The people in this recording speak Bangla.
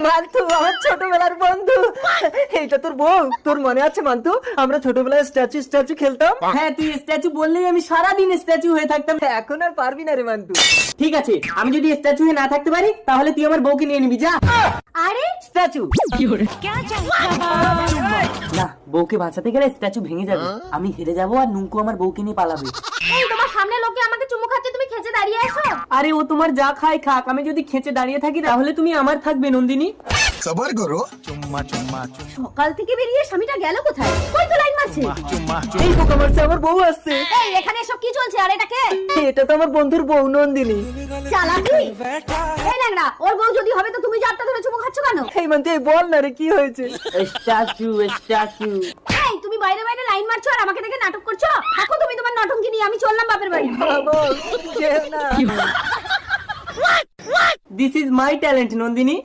মান্তু আমার ছোটবেলার বন্ধু। এইটা তোর বউ? তোর মনে আছে মান্তু, আমরা ছোটবেলায় স্ট্যাচু খেলতাম? হ্যাঁ, তুই স্ট্যাচু বললেই আমি সারাদিন স্ট্যাচু হয়ে থাকতাম। এখন আর পারবি না রে মান্তু। ঠিক আছে, আমি যদি স্ট্যাচু হয়ে না থাকতে পারি তাহলে তুই আমার বউকে নিয়ে নিবি, যা। আরে স্ট্যাচু না, বউকে বাঁচাতে গেলে স্ট্যাচু ভেঙে যাবে। আমি হেরে যাবো আর নুঙ্কু আমার বউকে নিয়ে পালাবে। এই তোমার সামনে লোকে আমাকে চুমু খাচ্ছে, তুমি খেঁচে দাঁড়িয়ে আছো। আরে ও তোমার যা খায় খাক, আমি যদি খেঁচে দাঁড়িয়ে থাকি তাহলে তুমি আমার থাকবে নন্দিনী। সবার করো। সকাল থেকে বেরিয়ে স্বামীটা গেল কোথায়? কই তো লাইন মারছে। এই পোকা মারছে, আমার বউ আসছে। এই এখানে এসব কি চলছে? আর এটা কে? এটা তো আমার বন্ধুর বউ নন্দিনী। চালাকি। এই ল্যাংড়া, ওর বউ যদি হবে তো তুমি যারটা ধরে চুমু খাচ্ছ কেন? এই মান্তু এই বল না রে কি হয়েছে? স্ট্যাচু। এই তুমি বাইরে বাইরে লাইন মারছো আর আমাকে দেখে নাটক করছো? থাকো তুমি তোমার নটঙ্কি নিয়ে, আমি চললাম বাপের বাড়ি। বল কেউ না। This is my talent Nandini.